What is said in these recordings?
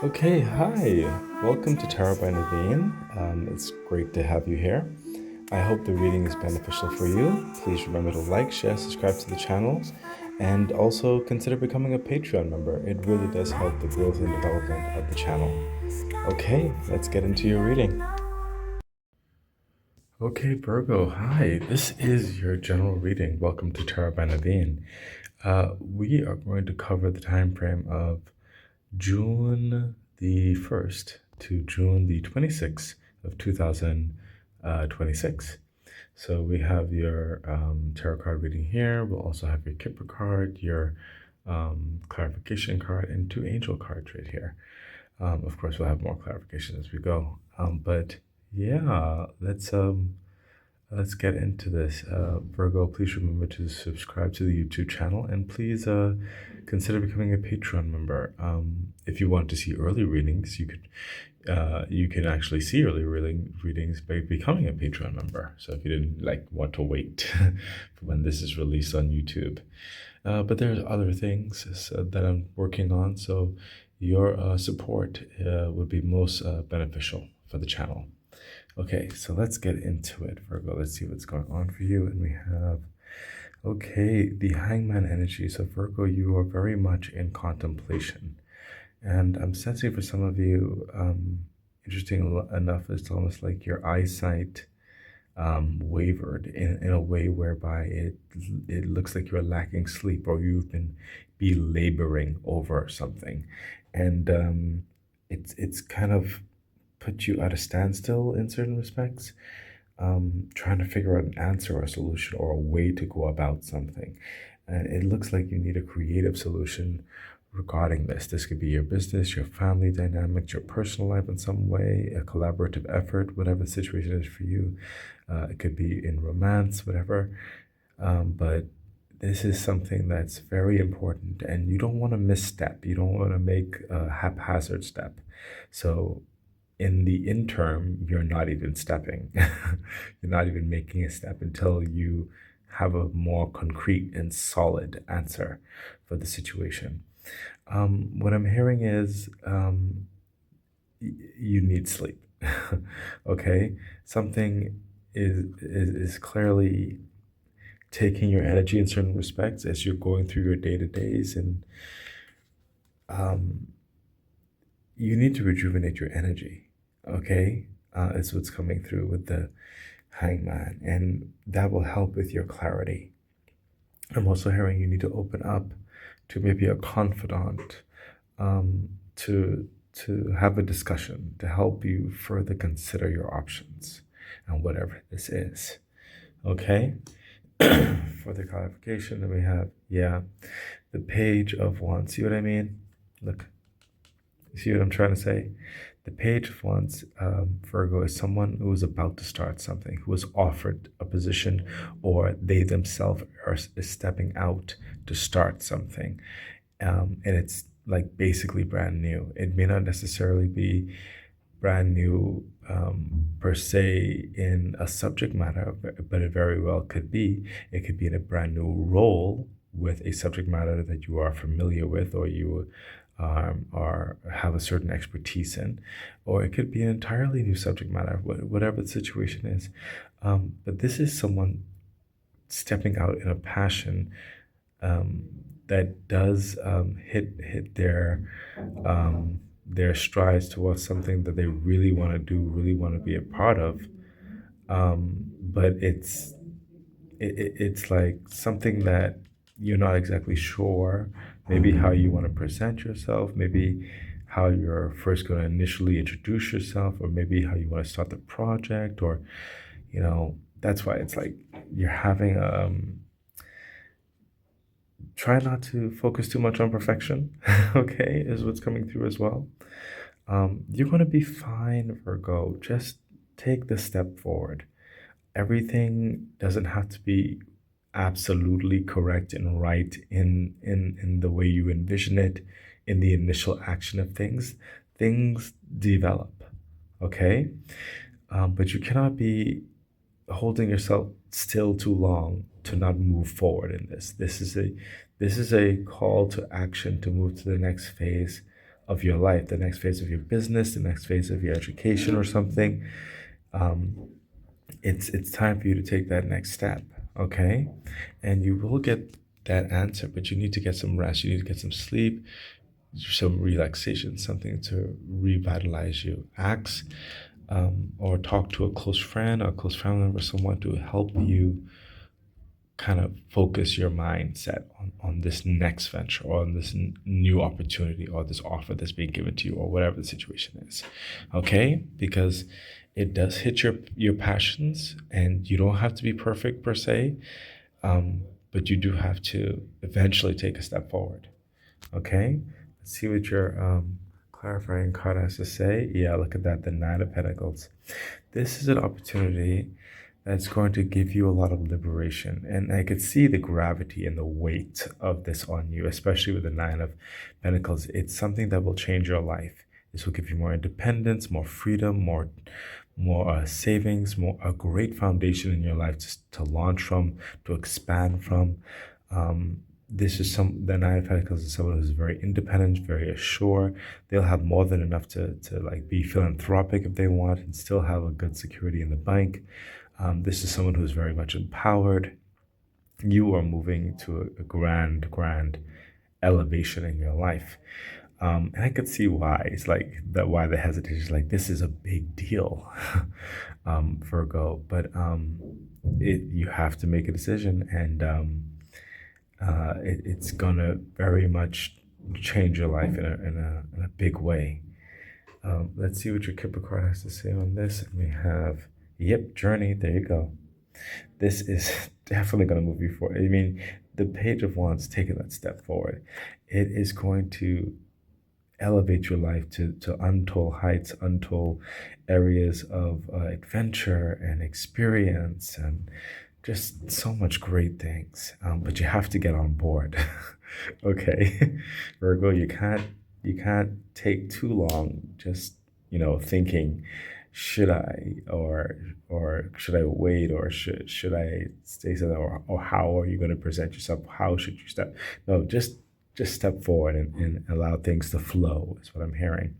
Okay, hi. Welcome to Tarot by Naveen. It's great to have you here. I hope the reading is beneficial for you. Please remember to like, share, subscribe to the channel, and also consider becoming a Patreon member. It really does help the growth and development of the channel. Okay, let's get into your reading. Okay, Virgo, hi. This is your general reading. Welcome to Tarot by Naveen. We are going to cover the time frame of June the 1st to June the 26th of 2026. So we have your tarot card reading here. We'll also have your Kipper card, your clarification card, and two angel cards right here. Of course, we'll have more clarification as we go. But yeah, let's get into this. Virgo, please remember to subscribe to the YouTube channel and please consider becoming a Patreon member. If you want to see early readings, you can actually see early readings by becoming a Patreon member. So if you didn't want to wait for when this is released on YouTube. But there's other things that I'm working on, so your support would be most beneficial for the channel. Okay, so let's get into it, Virgo. Let's see what's going on for you. And we have, okay, the Hangman energy. So Virgo, you are very much in contemplation. And I'm sensing for some of you, interesting enough, it's almost like your eyesight wavered in a way whereby it looks like you're lacking sleep or you've been belaboring over something. And it's kind of put you at a standstill in certain respects, trying to figure out an answer or a solution or a way to go about something. And it looks like you need a creative solution regarding this. This could be your business, your family dynamics, your personal life in some way, a collaborative effort, whatever the situation is for you. It could be in romance, whatever. But this is something that's very important and you don't want to misstep. You don't want to make a haphazard step. So in the interim, you're not even stepping. You're not even making a step until you have a more concrete and solid answer for the situation. What I'm hearing is you need sleep. Okay, something is clearly taking your energy in certain respects as you're going through your day-to-days, and you need to rejuvenate your energy. Okay, is what's coming through with the Hangman, and that will help with your clarity. I'm also hearing you need to open up to maybe a confidant, to have a discussion to help you further consider your options and whatever this is. Okay. For the clarification, then we have, yeah, the Page of Wands. See what I mean? Look, you see what I'm trying to say? The Page of Wands, Virgo, is someone who is about to start something, who is offered a position, or they themselves are stepping out to start something. And it's like basically brand new. It may not necessarily be brand new per se in a subject matter, but it very well could be. It could be in a brand new role with a subject matter that you are familiar with, or you or have a certain expertise in, or it could be an entirely new subject matter, whatever the situation is. But this is someone stepping out in a passion that does hit their strides towards something that they really want to do, really want to be a part of. But it's like something that you're not exactly sure, maybe how you want to present yourself, maybe how you're first going to initially introduce yourself, or maybe how you want to start the project, or, that's why it's like you're having try not to focus too much on perfection. Okay, is what's coming through as well. You're going to be fine, Virgo. Just take the step forward. Everything doesn't have to be absolutely correct and right in the way you envision it in the initial action of things. Things develop, okay? But you cannot be holding yourself still too long to not move forward in this. This is a call to action to move to the next phase of your life, the next phase of your business, the next phase of your education or something, um, it's time for you to take that next step, okay? And you will get that answer, but you need to get some rest. You need to get some sleep, some relaxation, something to revitalize you. Ask or talk to a close friend or a close family member, someone to help you kind of focus your mindset on this next venture or on this new opportunity or this offer that's being given to you or whatever the situation is. Okay? Because it does hit your passions, and you don't have to be perfect per se, but you do have to eventually take a step forward. Okay? Let's see what your clarifying card has to say. Yeah, look at that, the Nine of Pentacles. This is an opportunity that's going to give you a lot of liberation. And I could see the gravity and the weight of this on you, especially with the Nine of Pentacles. It's something that will change your life. This will give you more independence, more freedom, more savings, more a great foundation in your life to launch from, to expand from. This is the Nine of Pentacles is someone who's very independent, very assured. They'll have more than enough to like be philanthropic if they want and still have a good security in the bank. This is someone who's very much empowered. You are moving to a grand elevation in your life. And I could see why. It's like that why the hesitation is like, this is a big deal, Virgo. But you have to make a decision, and it's gonna very much change your life in a big way. Let's see what your Kipper card has to say on this. And we have, yep, journey. There you go. This is definitely going to move you forward. I mean, the Page of Wands taking that step forward. It is going to elevate your life to untold heights, untold areas of adventure and experience and just so much great things. But you have to get on board. Okay, Virgo, you can't take too long just thinking, should I or should I wait, or should I stay something, or how are you going to present yourself? How should you step? No, just step forward and allow things to flow is what I'm hearing.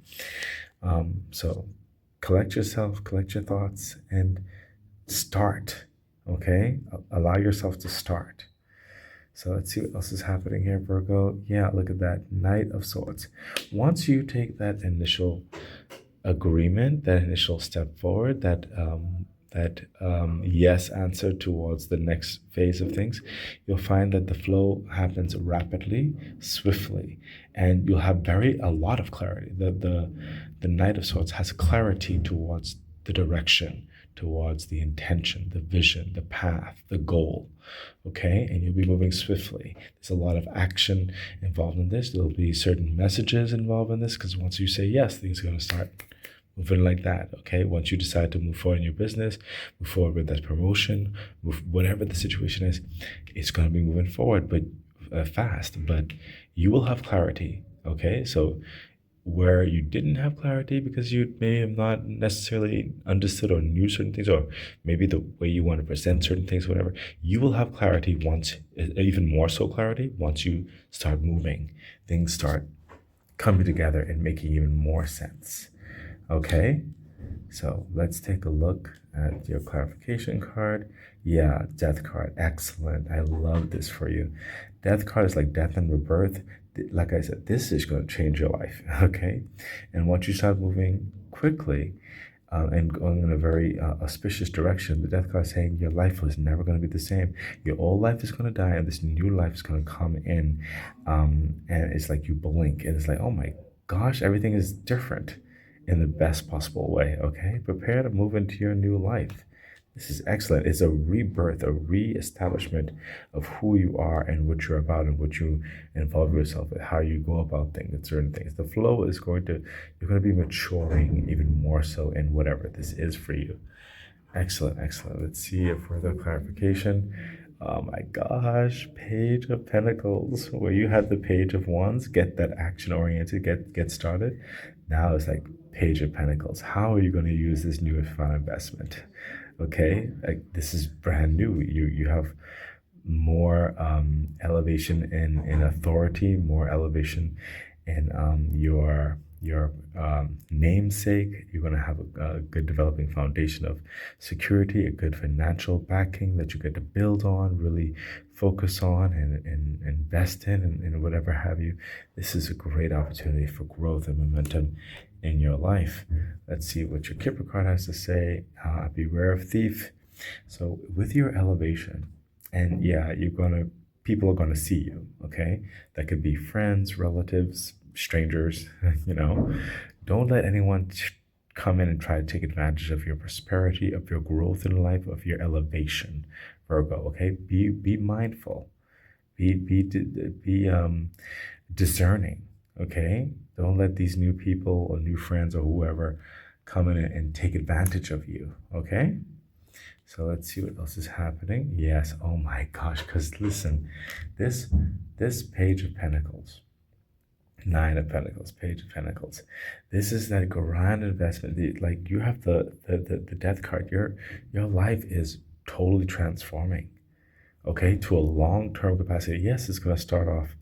So collect yourself, collect your thoughts, and start. Okay, allow yourself to start. So let's see what else is happening here, Virgo. Yeah, look at that, Knight of Swords. Once you take that initial agreement, that initial step forward, that yes answer towards the next phase of things, you'll find that the flow happens rapidly, swiftly, and you'll have a lot of clarity. The Knight of Swords has clarity towards the direction, towards the intention, the vision, the path, the goal. Okay, and you'll be moving swiftly. There's a lot of action involved in this. There'll be certain messages involved in this, because once you say yes, things are going to start moving like that. Okay, once you decide to move forward in your business, move forward with that promotion, whatever the situation is, it's going to be moving forward, but fast. But you will have clarity. Okay, so where you didn't have clarity because you may have not necessarily understood or knew certain things, or maybe the way you want to present certain things, whatever, you will have clarity once, even more so clarity, once you start moving. Things start coming together and making even more sense. Okay, so let's take a look at your clarification card. Yeah, Death card. Excellent. I love this for you. Death card is like death and rebirth. Like I said, this is going to change your life. Okay, and once you start moving quickly and going in a very auspicious direction, the Death card is saying your life was never going to be the same. Your old life is going to die, and this new life is going to come in. And it's like you blink, and it's like, oh my gosh, everything is different in the best possible way. Okay, prepare to move into your new life. This is excellent. It's a rebirth, a re-establishment of who you are and what you're about and what you involve yourself with, how you go about things and certain things. The flow is you're going to be maturing even more so in whatever this is for you. Excellent, excellent. Let's see a further clarification. Oh my gosh, Page of Pentacles, where you had the Page of Wands, get that action oriented, get started. Now it's like Page of Pentacles. How are you going to use this newfound investment? Okay, like this is brand new. You have more elevation in authority, more elevation in your namesake. You're going to have a good developing foundation of security, a good financial backing that you get to build on, really focus on, and invest in, and whatever have you. This is a great opportunity for growth and momentum in your life. Let's see what your Kipper card has to say. Beware of thief. So with your elevation, and yeah, people are gonna see you. Okay, that could be friends, relatives, strangers. You know, don't let anyone come in and try to take advantage of your prosperity, of your growth in life, of your elevation, Virgo. Okay, be mindful, be discerning. Okay, don't let these new people or new friends or whoever come in and take advantage of you. Okay. So let's see what else is happening. Yes, oh my gosh, because listen, this this page of pentacles, nine of pentacles, page of pentacles. This is that grand investment. Like you have the death card. Your life is totally transforming. Okay, to a long-term capacity. Yes, it's gonna start off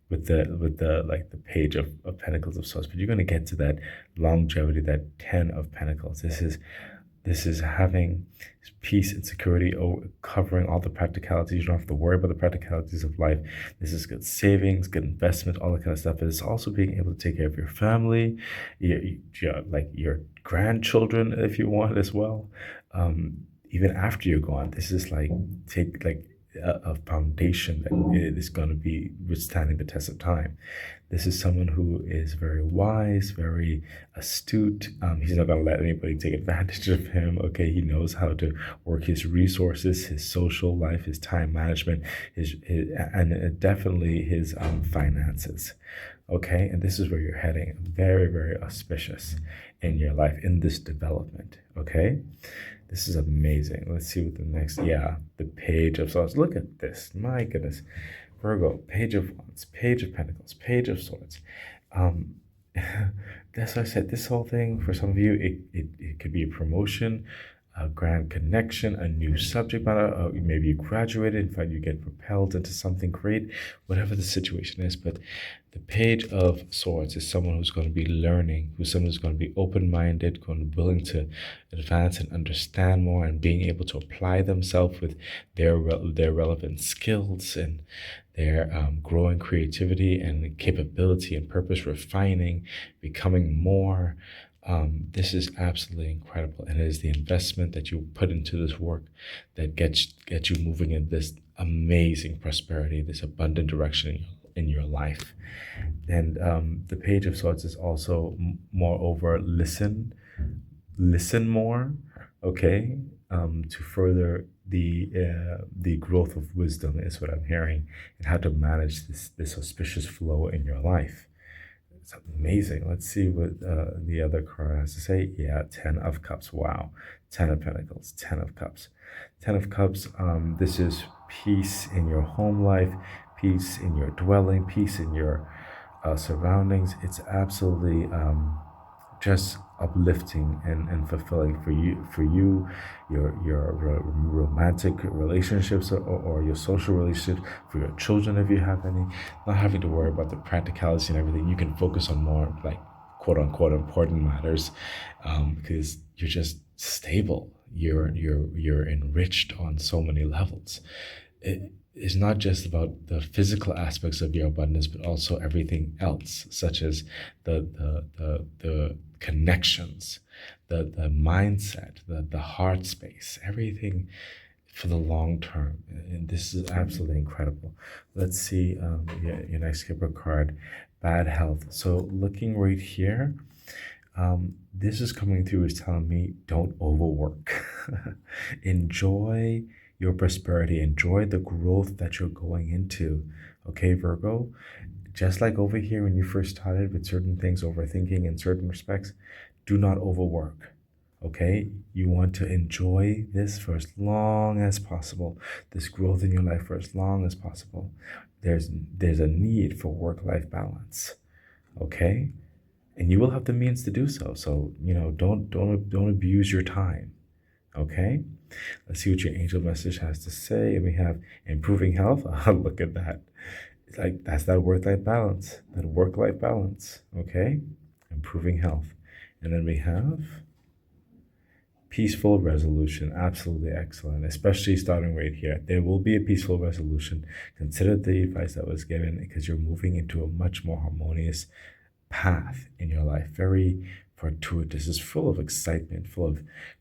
with the like the page of pentacles of swords, but you're gonna get to that longevity, that 10 of pentacles. This is having peace and security, covering all the practicalities. You don't have to worry about the practicalities of life. This is good savings, good investment, all that kind of stuff. But it's also being able to take care of your family, like your grandchildren, if you want as well. Even after you're gone, this is like take like a foundation that is going to be withstanding the test of time. This is someone who is very wise, very astute. He's not going to let anybody take advantage of him. Okay, he knows how to work his resources, his social life, his time management, his and definitely his finances. Okay, and this is where you're heading. Very, very auspicious in your life in this development. Okay, this is amazing. Let's see what the next. Yeah, the page of swords. Look at this. My goodness. Virgo, page of wands, page of pentacles, page of swords. Um, that's what I said. This whole thing, for some of you, it could be a promotion, a grand connection, a new subject matter. Maybe you graduated. In fact, you get propelled into something great, whatever the situation is. But the page of swords is someone who's going to be learning, who's someone who's going to be open-minded, going to be willing to advance and understand more, and being able to apply themselves with their relevant skills and their growing creativity and capability and purpose, refining, becoming more. This is absolutely incredible, and it is the investment that you put into this work that gets you moving in this amazing prosperity, this abundant direction in your life. And the page of swords is also, moreover, listen more. Okay, to further the growth of wisdom is what I'm hearing, and how to manage this auspicious flow in your life. It's amazing. Let's see what the other card has to say. Yeah, 10 of Cups. Wow. 10 of Pentacles, 10 of Cups. 10 of Cups, this is peace in your home life, peace in your dwelling, peace in your surroundings. It's absolutely just uplifting and fulfilling for you, your romantic relationships, or your social relationships, for your children if you have any. Not having to worry about the practicality and everything. You can focus on more like quote unquote important matters, because you're just stable. You're enriched on so many levels. It is not just about the physical aspects of your abundance, but also everything else, such as the connections, the mindset, the heart space, everything for the long term. And this is absolutely incredible. Let's see your next Kipper card, bad health. So looking right here, this is coming through is telling me don't overwork. Enjoy your prosperity, enjoy the growth that you're going into. Okay, Virgo, just like over here when you first started with certain things, overthinking in certain respects, do not overwork. Okay, you want to enjoy this for as long as possible, this growth in your life for as long as possible. There's a need for work-life balance. Okay, and you will have the means to do so. So don't abuse your time. Okay, let's see what your angel message has to say. And we have improving health. Oh, look at that. It's like that's that work-life balance, that work-life balance. Okay, improving health. And then we have peaceful resolution. Absolutely excellent, especially starting right here. There will be a peaceful resolution. Consider the advice that was given because you're moving into a much more harmonious path in your life. Very fortuitous. It's full of excitement, full of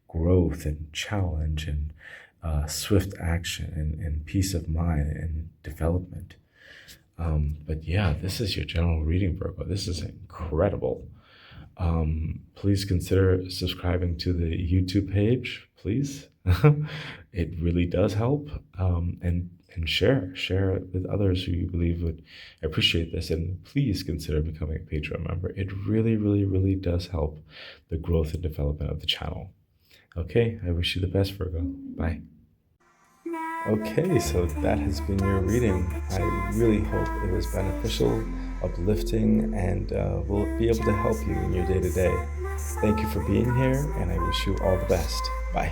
growth and challenge and swift action and peace of mind and development. But yeah, this is your general reading, Virgo. This is incredible. Please consider subscribing to the YouTube page, please. It really does help. And share it with others who you believe would appreciate this. And please consider becoming a Patreon member. It really, really, really does help the growth and development of the channel. Okay, I wish you the best, Virgo. Bye. Okay, so that has been your reading. I really hope it was beneficial, uplifting, and will be able to help you in your day to day. Thank you for being here, and I wish you all the best. Bye.